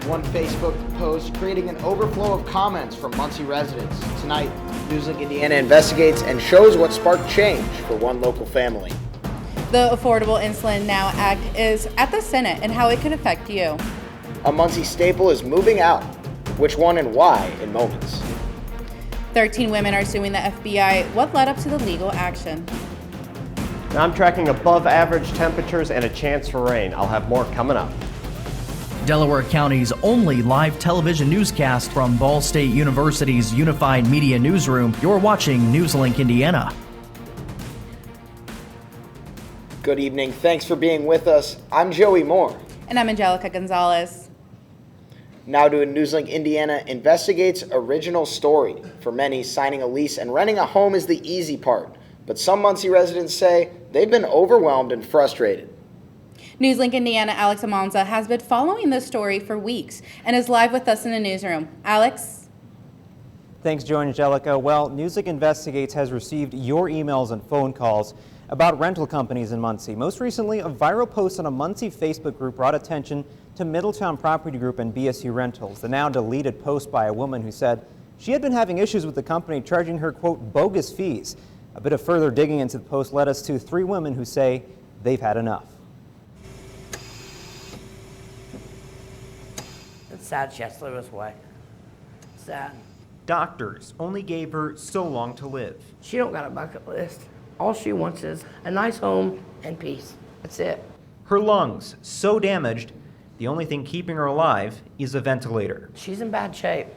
One Facebook post creating an overflow of comments from Muncie residents. Tonight, NewsLink Indiana investigates and shows what sparked change for one local family. The Affordable Insulin Now Act is at the Senate and how it could affect you. A Muncie staple is moving out. Which one and why in moments. 13 women are suing the FBI. What led up to the legal action? Now I'm tracking above average temperatures and a chance for rain. I'll have more coming up. Delaware County's only live television newscast from Ball State University's Unified Media Newsroom. You're watching NewsLink Indiana. Good evening. Thanks for being with us. I'm Joey Moore. And I'm Angelica Gonzalez. Now to NewsLink Indiana investigates original story. For many, signing a lease and renting a home is the easy part. But some Muncie residents say they've been overwhelmed and frustrated. NewsLink Indiana Alex Amanza has been following this story for weeks and is live with us in the newsroom. Alex? Thanks, Joe and Angelica. Well, NewsLink Investigates has received your emails and phone calls about rental companies in Muncie. Most recently, a viral post on a Muncie Facebook group brought attention to Middletown Property Group and BSU Rentals. The now deleted post by a woman who said she had been having issues with the company charging her, quote, bogus fees. A bit of further digging into the post led us to 3 women who say they've had enough. It's sad she has to live this way. Sad. Doctors only gave her so long to live. She don't got a bucket list. All she wants is a nice home and peace. That's it. Her lungs so damaged, the only thing keeping her alive is a ventilator. She's in bad shape.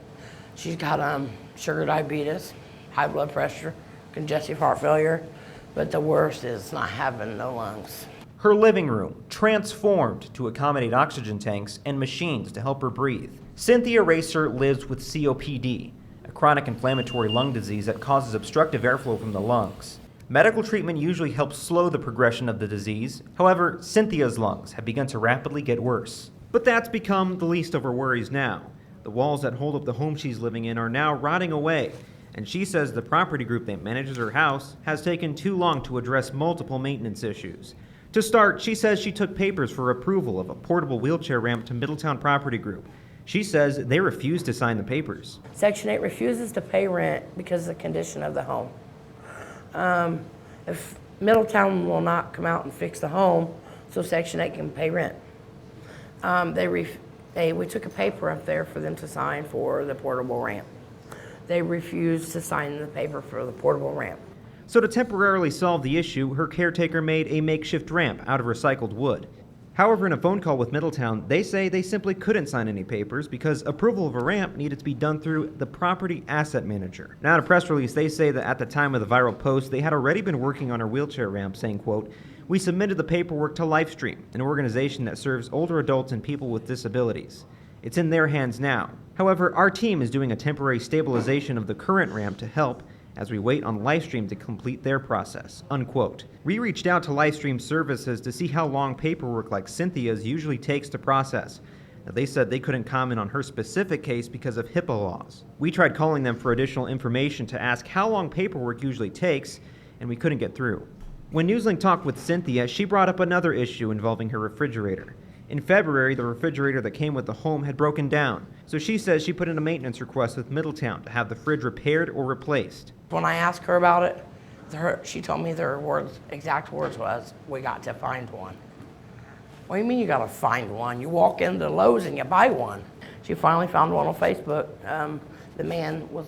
She's got sugar diabetes, high blood pressure, congestive heart failure, but the worst is not having no lungs. Her living room transformed to accommodate oxygen tanks and machines to help her breathe. Cynthia Racer lives with COPD, a chronic inflammatory lung disease that causes obstructive airflow from the lungs. Medical treatment usually helps slow the progression of the disease. However, Cynthia's lungs have begun to rapidly get worse. But that's become the least of her worries now. The walls that hold up the home she's living in are now rotting away, and she says the property group that manages her house has taken too long to address multiple maintenance issues. To start, she says she took papers for approval of a portable wheelchair ramp to Middletown Property Group. She says they refused to sign the papers. Section 8 refuses to pay rent because of the condition of the home. If Middletown will not come out and fix the home, so Section 8 can pay rent. We took a paper up there for them to sign for the portable ramp. They refused to sign the paper for the portable ramp. So to temporarily solve the issue, her caretaker made a makeshift ramp out of recycled wood. However, in a phone call with Middletown, they say they simply couldn't sign any papers because approval of a ramp needed to be done through the property asset manager. Now, in a press release, they say that at the time of the viral post, they had already been working on her wheelchair ramp, saying, quote, "We submitted the paperwork to Lifestream, an organization that serves older adults and people with disabilities. It's in their hands now. However, our team is doing a temporary stabilization of the current ramp to help as we wait on Lifestream to complete their process," unquote. We reached out to Lifestream Services to see how long paperwork like Cynthia's usually takes to process. Now, they said they couldn't comment on her specific case because of HIPAA laws. We tried calling them for additional information to ask how long paperwork usually takes, and we couldn't get through. When NewsLink talked with Cynthia, she brought up another issue involving her refrigerator. In February, the refrigerator that came with the home had broken down, so she says she put in a maintenance request with Middletown to have the fridge repaired or replaced. When I asked her about it, she told me their exact words was, "We got to find one." What do you mean you got to find one? You walk into Lowe's and you buy one. She finally found one on Facebook. The man was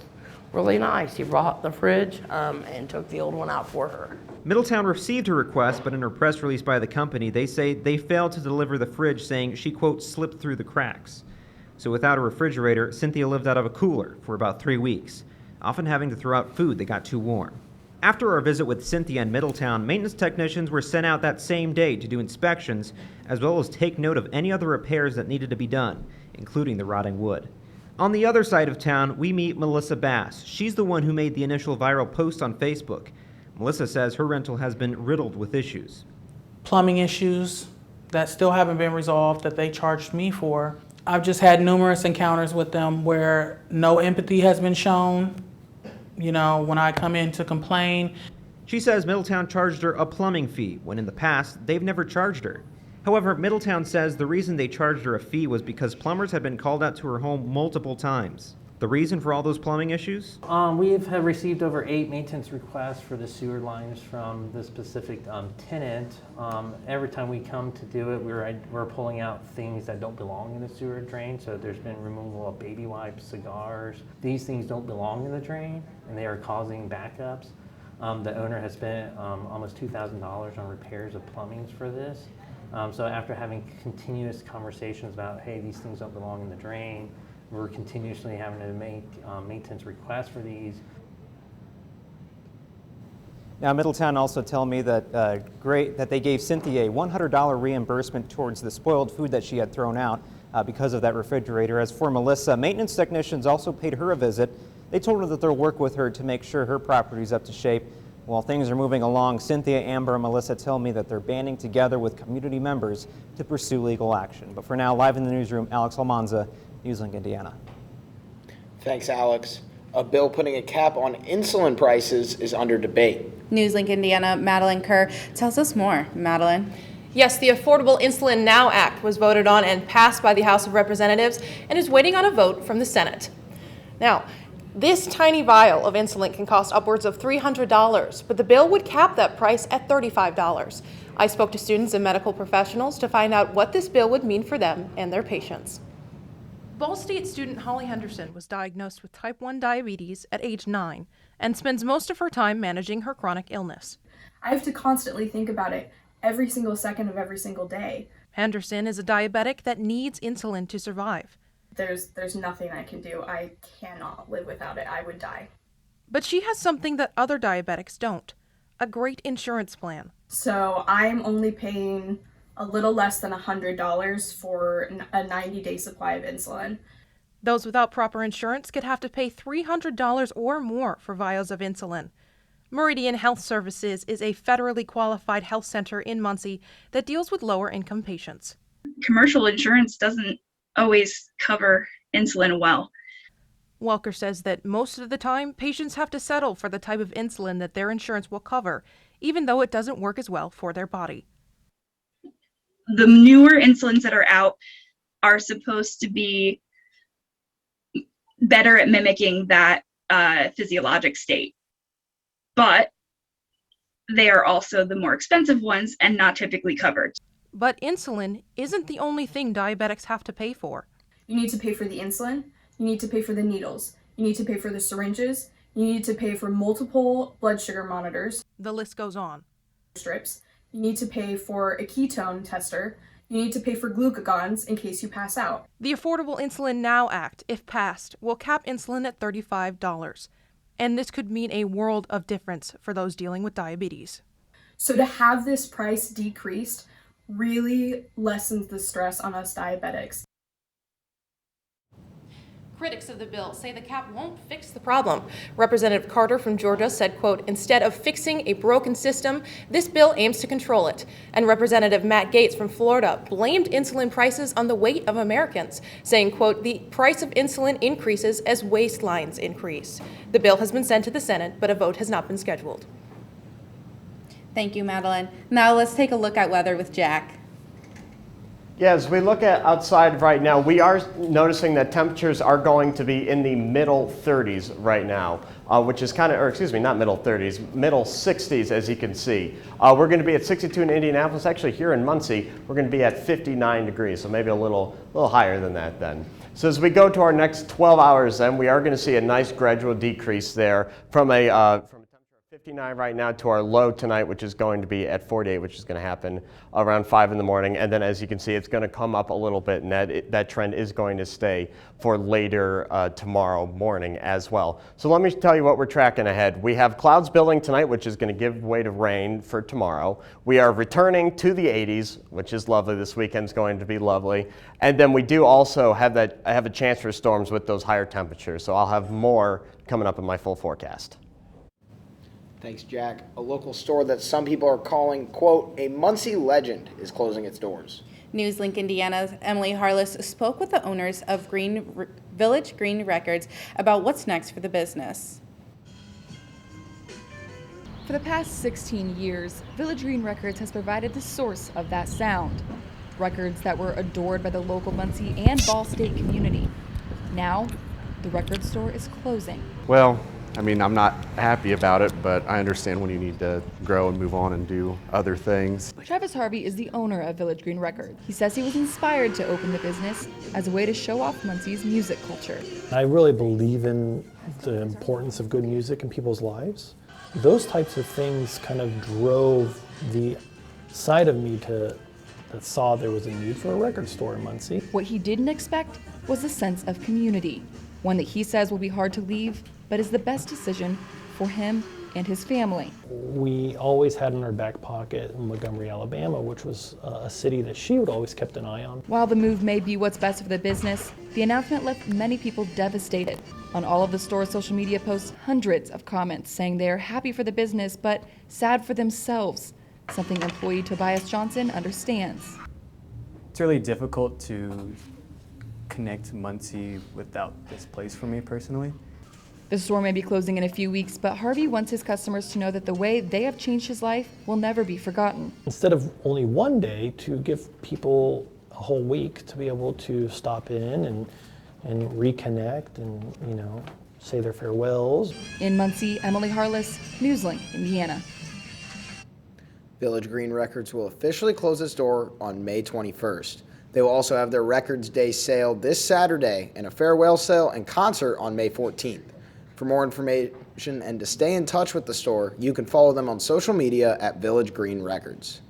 really nice. He brought the fridge and took the old one out for her. Middletown received her request, but in her press release by the company, they say they failed to deliver the fridge, saying she, quote, "slipped through the cracks." So without a refrigerator, Cynthia lived out of a cooler for about 3 weeks, often having to throw out food that got too warm. After our visit with Cynthia in Middletown, maintenance technicians were sent out that same day to do inspections, as well as take note of any other repairs that needed to be done, including the rotting wood. On the other side of town, we meet Melissa Bass. She's the one who made the initial viral post on Facebook. Melissa says her rental has been riddled with issues. Plumbing issues that still haven't been resolved that they charged me for. I've just had numerous encounters with them where no empathy has been shown. You know, when I come in to complain. She says Middletown charged her a plumbing fee, when in the past, they've never charged her. However, Middletown says the reason they charged her a fee was because plumbers had been called out to her home multiple times. The reason for all those plumbing issues? We have received over 8 maintenance requests for the sewer lines from the specific tenant. Every time we come to do it, we're pulling out things that don't belong in the sewer drain. So there's been removal of baby wipes, cigars. These things don't belong in the drain, and they are causing backups. The owner has spent almost $2,000 on repairs of plumbings for this. So after having continuous conversations about, hey, these things don't belong in the drain, we're continuously having to make maintenance requests for these. Now, Middletown also tell me that that they gave Cynthia a $100 reimbursement towards the spoiled food that she had thrown out because of that refrigerator. As for Melissa, maintenance technicians also paid her a visit. They told her that they'll work with her to make sure her property's up to shape. While things are moving along, Cynthia, Amber, and Melissa tell me that they're banding together with community members to pursue legal action. But for now, live in the newsroom, Alex Almanza, NewsLink, Indiana. Thanks, Alex. A bill putting a cap on insulin prices is under debate. NewsLink Indiana, Madeline Kerr tells us more. Madeline. Yes, the Affordable Insulin Now Act was voted on and passed by the House of Representatives and is waiting on a vote from the Senate. Now, this tiny vial of insulin can cost upwards of $300, but the bill would cap that price at $35. I spoke to students and medical professionals to find out what this bill would mean for them and their patients. Ball State student Holly Henderson was diagnosed with type 1 diabetes at age 9 and spends most of her time managing her chronic illness. I have to constantly think about it every single second of every single day. Henderson is a diabetic that needs insulin to survive. There's nothing I can do. I cannot live without it. I would die. But she has something that other diabetics don't, a great insurance plan. So I'm only paying a little less than $100 for a 90-day supply of insulin. Those without proper insurance could have to pay $300 or more for vials of insulin. Meridian Health Services is a federally qualified health center in Muncie that deals with lower-income patients. Commercial insurance doesn't always cover insulin well. Welker says that most of the time, patients have to settle for the type of insulin that their insurance will cover, even though it doesn't work as well for their body. The newer insulins that are out are supposed to be better at mimicking that physiologic state, but they are also the more expensive ones and not typically covered. But insulin isn't the only thing diabetics have to pay for. You need to pay for the insulin, you need to pay for the needles, you need to pay for the syringes, you need to pay for multiple blood sugar monitors. The list goes on. Strips. You need to pay for a ketone tester. You need to pay for glucagons in case you pass out. The Affordable Insulin Now Act, if passed, will cap insulin at $35. And this could mean a world of difference for those dealing with diabetes. So to have this price decreased really lessens the stress on us diabetics. Critics of the bill say the cap won't fix the problem. Representative Carter from Georgia said, quote, instead of fixing a broken system, this bill aims to control it. And Representative Matt Gaetz from Florida blamed insulin prices on the weight of Americans, saying, quote, the price of insulin increases as waistlines increase. The bill has been sent to the Senate, but a vote has not been scheduled. Thank you, Madeline. Now let's take a look at weather with Jack. Yeah, as we look at outside right now, we are noticing that temperatures are going to be in the middle 30s right now, which is kind of, or excuse me, not middle 30s, middle 60s, as you can see. We're going to be at 62 in Indianapolis. Actually, here in Muncie, we're going to be at 59 degrees, so maybe a little higher than that then. So as we go to our next 12 hours then, we are going to see a nice gradual decrease there from a temperature of 59 right now to our low tonight, which is going to be at 48, which is going to happen around 5 in the morning. And then as you can see, it's going to come up a little bit, and that trend is going to stay for later tomorrow morning as well. So let me tell you what we're tracking ahead. We have clouds building tonight, which is going to give way to rain for tomorrow. We are returning to the 80s, which is lovely. This weekend's going to be lovely. And then we do also have a chance for storms with those higher temperatures. So I'll have more coming up in my full forecast. Thanks, Jack. A local store that some people are calling, quote, a Muncie legend is closing its doors. NewsLink Indiana's Emily Harless spoke with the owners of Village Green Records about what's next for the business. For the past 16 years, Village Green Records has provided the source of that sound. records that were adored by the local Muncie and Ball State community. Now, the record store is closing. Well, I mean, I'm not happy about it, but I understand when you need to grow and move on and do other things. Travis Harvey is the owner of Village Green Records. He says he was inspired to open the business as a way to show off Muncie's music culture. I really believe in the importance of good music in people's lives. Those types of things kind of drove the side of me that saw there was a need for a record store in Muncie. What he didn't expect was a sense of community, one that he says will be hard to leave, but is the best decision for him and his family. We always had in our back pocket Montgomery, Alabama, which was a city that she would always kept an eye on. While the move may be what's best for the business, the announcement left many people devastated. On all of the store's social media posts, hundreds of comments saying they are happy for the business, but sad for themselves, something employee Tobias Johnson understands. It's really difficult to connect Muncie without this place for me personally. The store may be closing in a few weeks, but Harvey wants his customers to know that the way they have changed his life will never be forgotten. Instead of only one day, to give people a whole week to be able to stop in and reconnect and, you know, say their farewells. In Muncie, Emily Harless, NewsLink, Indiana. Village Green Records will officially close its door on May 21st. They will also have their Records Day sale this Saturday and a farewell sale and concert on May 14th. For more information and to stay in touch with the store, you can follow them on social media at Village Green Records.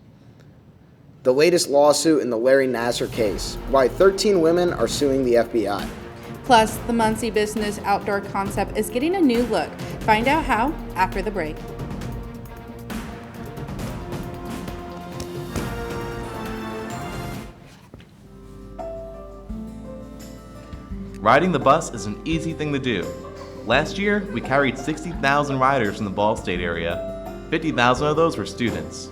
The latest lawsuit in the Larry Nassar case, why 13 women are suing the FBI. Plus, the Muncie business outdoor concept is getting a new look. Find out how after the break. Riding the bus is an easy thing to do. Last year, we carried 60,000 riders from the Ball State area. 50,000 of those were students.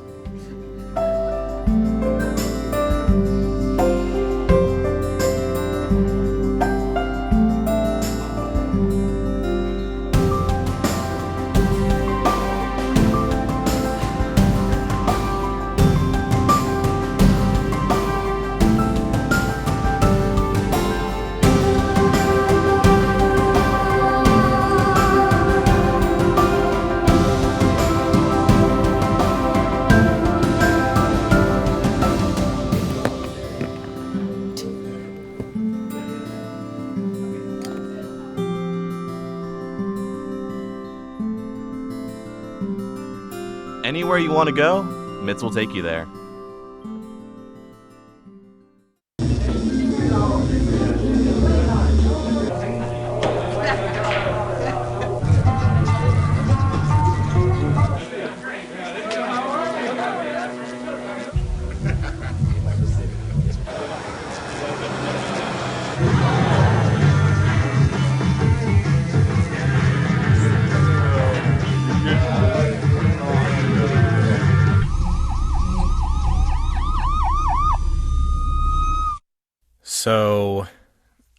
Anywhere you want to go, Mitts will take you there. So,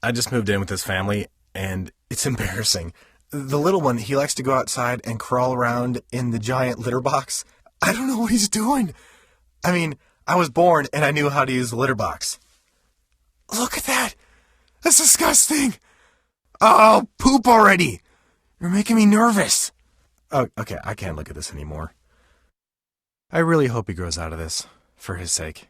I just moved in with this family, and it's embarrassing. The little one, he likes to go outside and crawl around in the giant litter box. I don't know what he's doing. I mean, I was born and I knew how to use the litter box. Look at that! That's disgusting! Oh, poop already! You're making me nervous. Oh, okay, I can't look at this anymore. I really hope he grows out of this, for his sake.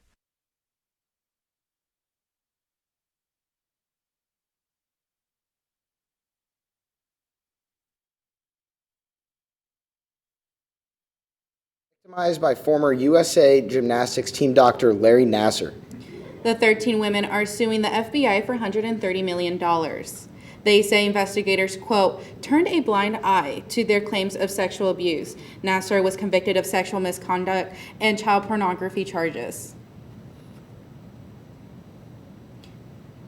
Victimized by former USA Gymnastics team doctor Larry Nassar. The 13 women are suing the FBI for $130 million. They say investigators, quote, turned a blind eye to their claims of sexual abuse. Nassar was convicted of sexual misconduct and child pornography charges.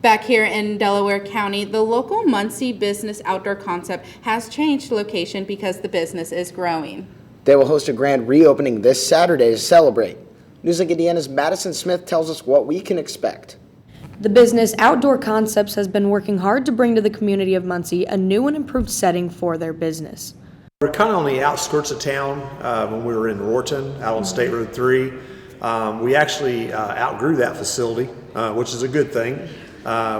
Back here in Delaware County, the local Muncie business outdoor concept has changed location because the business is growing. They will host a grand reopening this Saturday to celebrate. NewsLink Indiana's Madison Smith tells us what we can expect. The business Outdoor Concepts has been working hard to bring to the community of Muncie a new and improved setting for their business. We're kind of on the outskirts of town when we were in Rorton, out on State Road 3. We actually outgrew that facility, which is a good thing.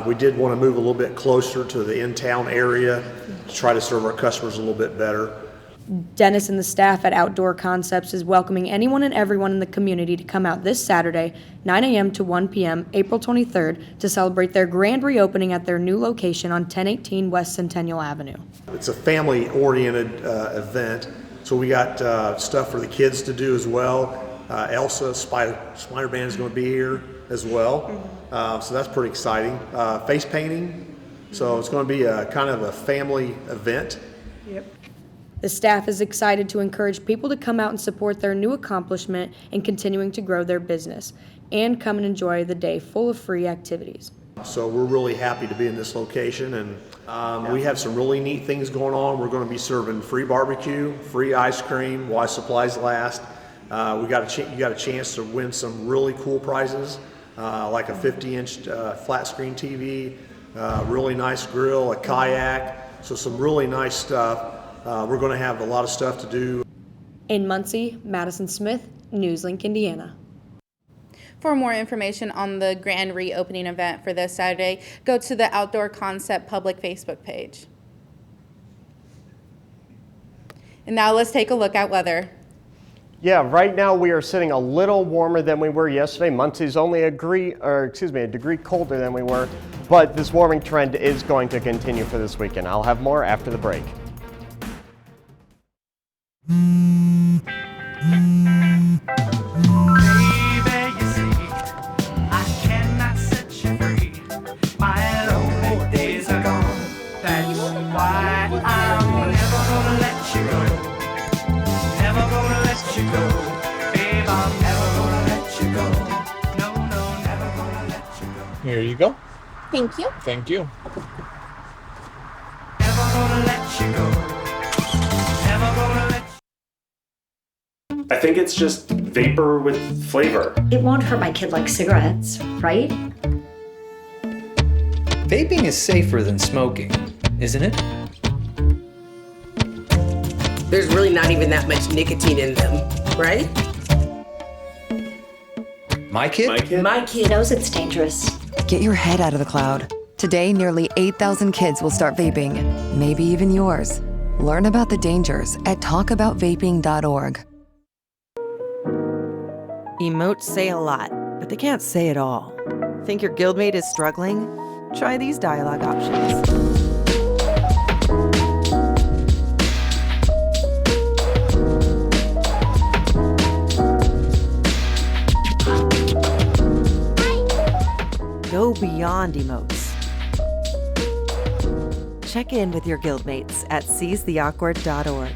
We did want to move a little bit closer to the in-town area to try to serve our customers a little bit better. Dennis and the staff at Outdoor Concepts is welcoming anyone and everyone in the community to come out this Saturday, 9 a.m. to 1 p.m., April 23rd, to celebrate their grand reopening at their new location on 1018 West Centennial Avenue. It's a family-oriented event, so we got stuff for the kids to do as well. Elsa, Spider Band is going to be here as well, so that's pretty exciting. Face painting, so it's going to be a kind of a family event. Yep. The staff is excited to encourage people to come out and support their new accomplishment in continuing to grow their business, and come and enjoy the day full of free activities. So we're really happy to be in this location, and we have some really neat things going on. We're going to be serving free barbecue, free ice cream while supplies last. You got a chance to win some really cool prizes, like a 50-inch flat screen TV, really nice grill, a kayak, so some really nice stuff. We're going to have a lot of stuff to do. In Muncie, Madison Smith, NewsLink, Indiana. For more information on the grand reopening event for this Saturday, go to the Outdoor Concept public Facebook page. And now let's take a look at weather. Yeah, right now we are sitting a little warmer than we were yesterday. Muncie's only a degree colder than we were, but this warming trend is going to continue for this weekend. I'll have more after the break. Here you go. Thank you. Thank you. I think it's just vapor with flavor. It won't hurt my kid like cigarettes, right? Vaping is safer than smoking, isn't it? There's really not even that much nicotine in them, right? My kid? My kid knows it's dangerous. Get your head out of the cloud. Today, nearly 8,000 kids will start vaping, maybe even yours. Learn about the dangers at talkaboutvaping.org. Emotes say a lot, but they can't say it all. Think your guildmate is struggling? Try these dialogue options. Go beyond emotes. Check in with your guildmates at seizetheawkward.org.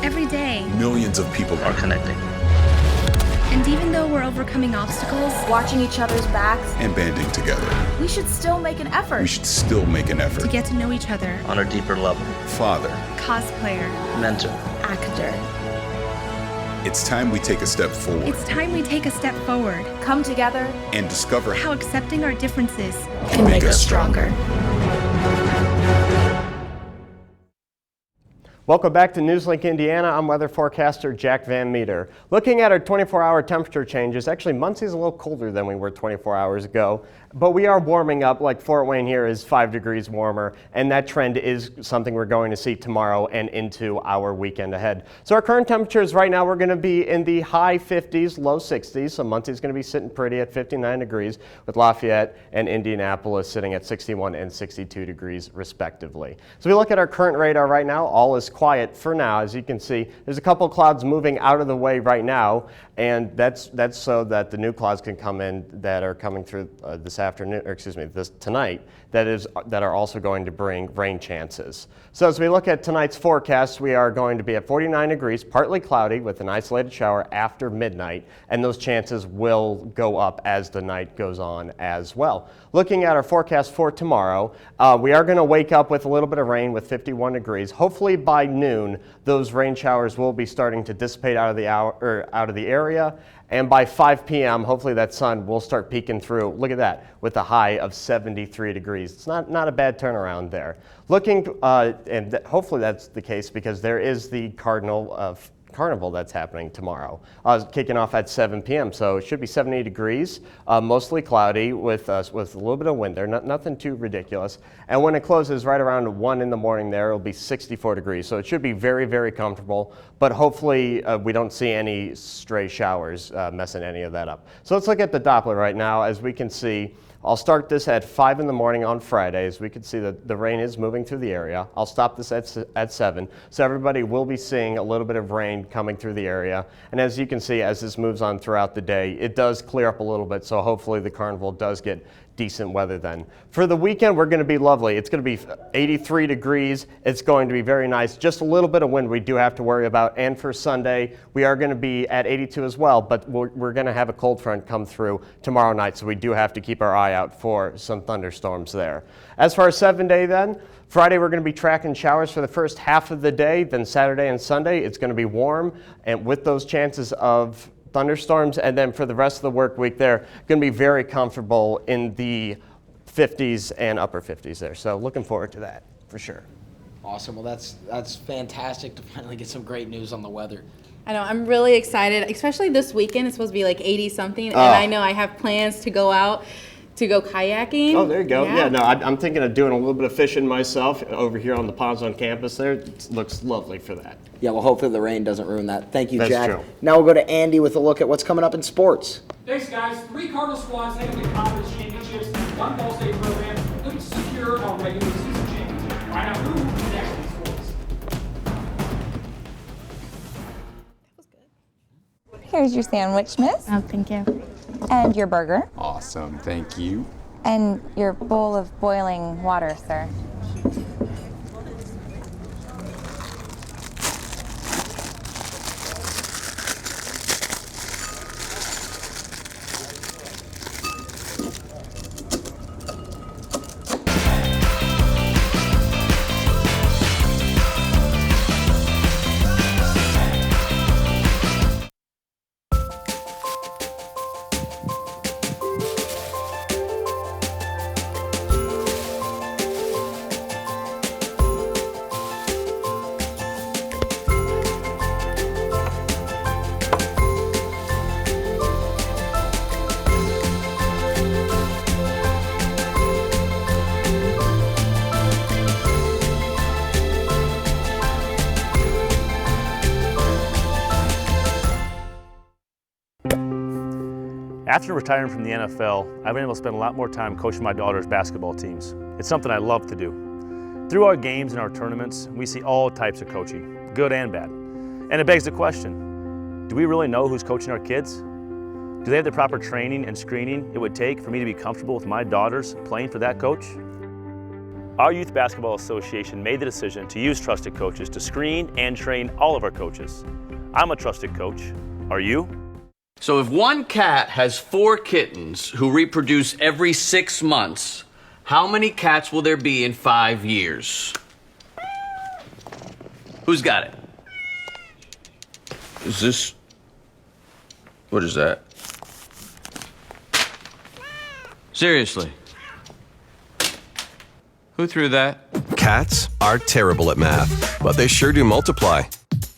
Every day, millions of people are connecting and even though we're overcoming obstacles, watching each other's backs, and banding together, we should still make an effort. We should still make an effort to get to know each other on a deeper level. Father, cosplayer, mentor, actor. It's time we take a step forward. It's time we take a step forward. Come together and discover how accepting our differences can make us stronger. Welcome back to NewsLink Indiana. I'm weather forecaster Jack Van Meter. Looking at our 24-hour temperature changes, actually Muncie's a little colder than we were 24 hours ago, but we are warming up. Like Fort Wayne here is 5 degrees warmer, and that trend is something we're going to see tomorrow and into our weekend ahead. So our current temperatures right now, we're going to be in the high 50s, low 60s. So Muncie's going to be sitting pretty at 59 degrees, with Lafayette and Indianapolis sitting at 61 and 62 degrees respectively. So we look at our current radar right now, all is quiet for now. As you can see, there's a couple clouds moving out of the way right now, and that's so that the new clouds can come in that are coming through this afternoon, or excuse me, tonight, that are also going to bring rain chances. So as we look at tonight's forecast, we are going to be at 49 degrees, partly cloudy with an isolated shower after midnight, and those chances will go up as the night goes on as well. Looking at our forecast for tomorrow, we are going to wake up with a little bit of rain with 51 degrees. Hopefully by by noon, those rain showers will be starting to dissipate out of the area. And by 5 p.m., hopefully that sun will start peeking through. Look at that, with a high of 73 degrees. It's not a bad turnaround there. And hopefully that's the case because there is the Carnival that's happening tomorrow, kicking off at 7 p.m. So it should be 70 degrees, mostly cloudy with a little bit of wind there, nothing too ridiculous. And when it closes right around 1 in the morning there, it'll be 64 degrees. So it should be very, very comfortable, but hopefully we don't see any stray showers messing any of that up. So let's look at the Doppler right now. As we can see, I'll start this at 5 in the morning on Friday. As we can see that the rain is moving through the area. I'll stop this at 7. So everybody will be seeing a little bit of rain coming through the area. And as you can see, as this moves on throughout the day, it does clear up a little bit. So hopefully the carnival does get decent weather then. For the weekend, we're going to be lovely. It's going to be 83 degrees. It's going to be very nice. Just a little bit of wind we do have to worry about. And for Sunday, we are going to be at 82 as well, but we're going to have a cold front come through tomorrow night, so we do have to keep our eye out for some thunderstorms there. As far as 7-day then, Friday we're going to be tracking showers for the first half of the day. Then Saturday and Sunday, it's going to be warm, and with those chances of thunderstorms, and then for the rest of the work week there, going to be very comfortable in the 50s and upper 50s there. So looking forward to that for sure. Awesome. Well, that's fantastic to finally get some great news on the weather. I know, I'm really excited, especially this weekend. It's supposed to be like 80 something, and I know I have plans to go out to go kayaking. Oh, there you go. Yeah, no, I'm thinking of doing a little bit of fishing myself over here on the ponds on campus there. It looks lovely for that. Yeah, well, hopefully the rain doesn't ruin that. Thank you, That's Jack. true. Now we'll go to Andy with a look at what's coming up in sports. Thanks, guys. 3 Cardinal squads heading to conference championships, 1 Ball State program looking to secure a regular season championship. Find out who next in sports. Here's your sandwich, miss. Oh, thank you. And your burger. Awesome, thank you. And your bowl of boiling water, sir. After retiring from the NFL, I've been able to spend a lot more time coaching my daughter's basketball teams. It's something I love to do. Through our games and our tournaments, we see all types of coaching, good and bad. And it begs the question, do we really know who's coaching our kids? Do they have the proper training and screening it would take for me to be comfortable with my daughters playing for that coach? Our Youth Basketball Association made the decision to use trusted coaches to screen and train all of our coaches. I'm a trusted coach. Are you? So if one cat has 4 kittens who reproduce every 6 months, how many cats will there be in 5 years? Who's got it? Is this... What is that? Seriously? Who threw that? Cats are terrible at math, but they sure do multiply.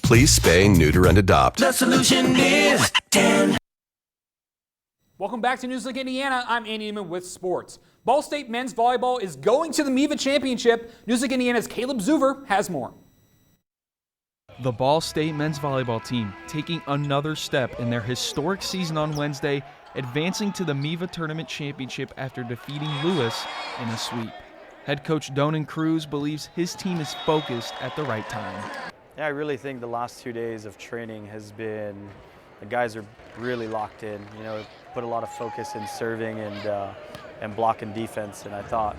Please spay, neuter, and adopt. The solution is 10. Welcome back to NewsLink Indiana. I'm Andy Newman with sports. Ball State men's volleyball is going to the MIVA Championship. NewsLink Indiana's Caleb Zuver has more. The Ball State men's volleyball team taking another step in their historic season on Wednesday, advancing to the MIVA Tournament Championship after defeating Lewis in a sweep. Head coach Donan Cruz believes his team is focused at the right time. Yeah, I really think the last 2 days of training has been, the guys are really locked in. You know, put a lot of focus in serving and blocking defense, and I thought,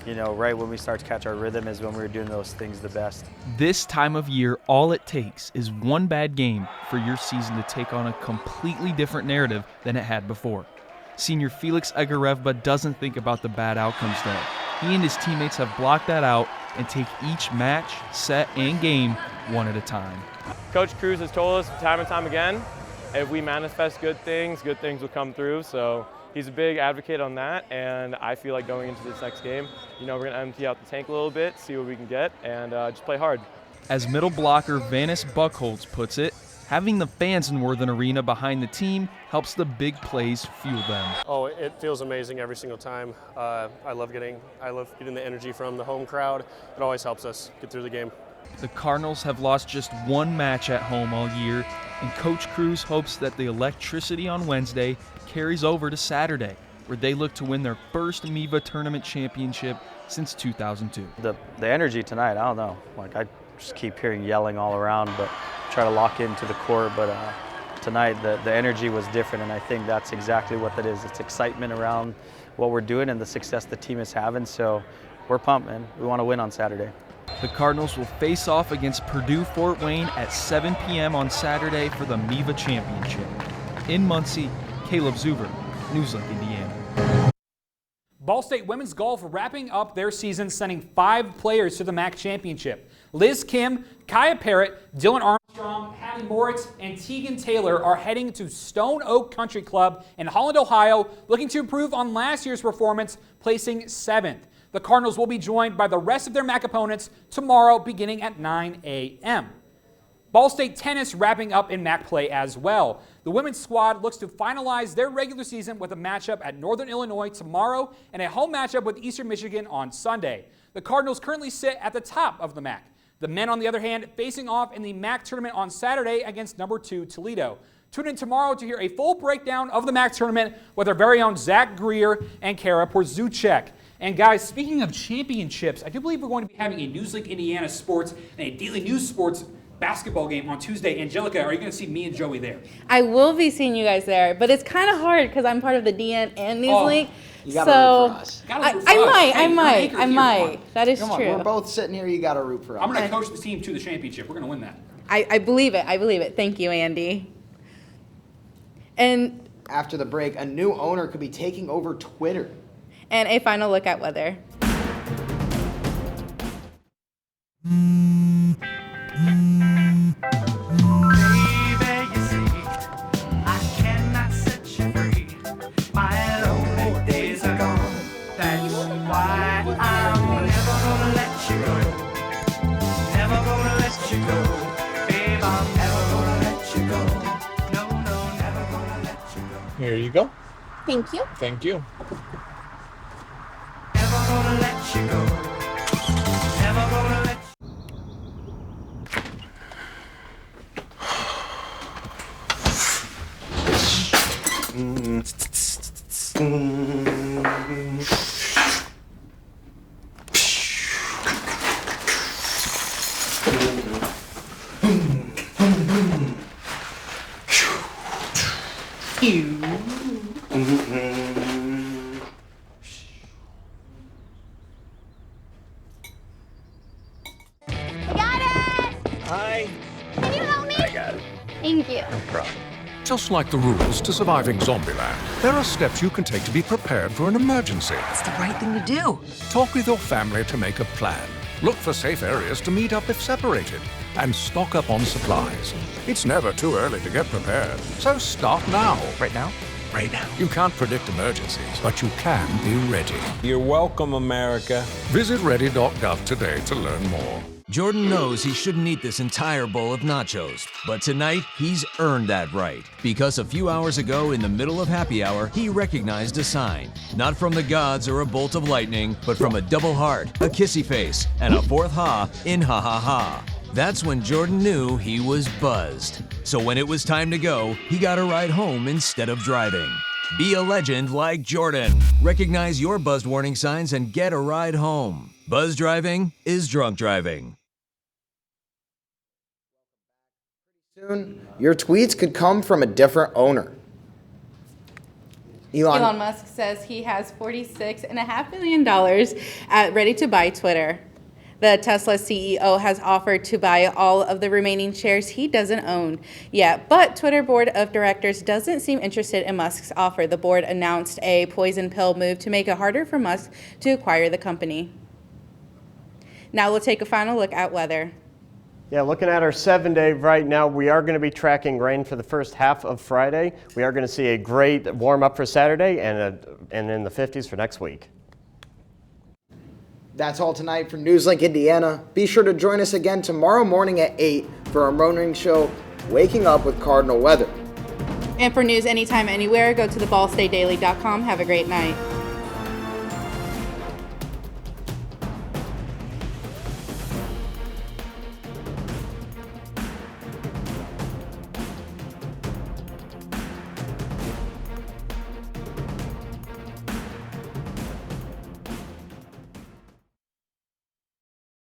you know, right when we start to catch our rhythm is when we were doing those things the best. This time of year, all it takes is one bad game for your season to take on a completely different narrative than it had before. Senior Felix Egarevba doesn't think about the bad outcomes though. He and his teammates have blocked that out and take each match, set, and game one at a time. Coach Cruz has told us time and time again, if we manifest good things will come through. So he's a big advocate on that, and I feel like going into this next game, we're going to empty out the tank a little bit, see what we can get, and just play hard. As middle blocker Vanis Buchholz puts it, having the fans in Worthen Arena behind the team helps the big plays fuel them. Oh, it feels amazing every single time. I love getting the energy from the home crowd. It always helps us get through the game. The Cardinals have lost just one match at home all year, and Coach Cruz hopes that the electricity on Wednesday carries over to Saturday, where they look to win their first MIVA tournament championship since 2002. The energy tonight, I don't know. Like, I just keep hearing yelling all around, but try to lock into the court. But tonight, the energy was different, and I think that's exactly what that is. It's excitement around what we're doing and the success the team is having. So we're pumped, man. We want to win on Saturday. The Cardinals will face off against Purdue Fort Wayne at 7 p.m. on Saturday for the MIVA Championship. In Muncie, Caleb Zuber, NewsLink Indiana. Ball State women's golf wrapping up their season, sending 5 players to the MAC Championship. Liz Kim, Kaya Parrott, Dylan Armstrong, Hattie Moritz, and Tegan Taylor are heading to Stone Oak Country Club in Holland, Ohio, looking to improve on last year's performance, placing 7th. The Cardinals will be joined by the rest of their MAC opponents tomorrow beginning at 9 a.m. Ball State tennis wrapping up in MAC play as well. The women's squad looks to finalize their regular season with a matchup at Northern Illinois tomorrow and a home matchup with Eastern Michigan on Sunday. The Cardinals currently sit at the top of the MAC. The men, on the other hand, facing off in the MAC tournament on Saturday against number 2 Toledo. Tune in tomorrow to hear a full breakdown of the MAC tournament with our very own Zach Greer and Kara Porzuchek. And guys, speaking of championships, I do believe we're going to be having a NewsLink Indiana Sports and a Daily News Sports basketball game on Tuesday. Angelica, are you going to see me and Joey there? I will be seeing you guys there, but it's kind of hard because I'm part of the DN and NewsLink. You gotta root for us. I might. That is Come on, true. we're both sitting here. You gotta root for us. I'm going to coach the team to the championship. We're going to win that. I believe it. Thank you, Andy. And after the break, a new owner could be taking over Twitter. And a final look at weather. Here you go. Thank you. Thank you. Thank you. Just like the rules to surviving Zombieland, there are steps you can take to be prepared for an emergency. It's the right thing to do. Talk with your family to make a plan. Look for safe areas to meet up if separated. And stock up on supplies. It's never too early to get prepared, so start now. Right now? Right now. You can't predict emergencies, but you can be ready. You're welcome, America. Visit ready.gov today to learn more. Jordan knows he shouldn't eat this entire bowl of nachos, but tonight he's earned that right. Because a few hours ago, in the middle of happy hour, he recognized a sign. Not from the gods or a bolt of lightning, but from a double heart, a kissy face, and a fourth ha in ha ha ha. That's when Jordan knew he was buzzed. So when it was time to go, he got a ride home instead of driving. Be a legend like Jordan. Recognize your buzzed warning signs and get a ride home. Buzz driving is drunk driving. Soon, your tweets could come from a different owner. Elon Musk says he has $46.5 billion ready to buy Twitter. The Tesla CEO has offered to buy all of the remaining shares he doesn't own yet, but Twitter board of directors doesn't seem interested in Musk's offer. The board announced a poison pill move to make it harder for Musk to acquire the company. Now we'll take a final look at weather. Yeah, looking at our 7-day right now, we are going to be tracking rain for the first half of Friday. We are going to see a great warm up for Saturday and in the 50s for next week. That's all tonight for NewsLink Indiana. Be sure to join us again tomorrow morning at 8 for our morning show, Waking Up with Cardinal Weather. And for news anytime, anywhere, go to theballstatedaily.com. Have a great night.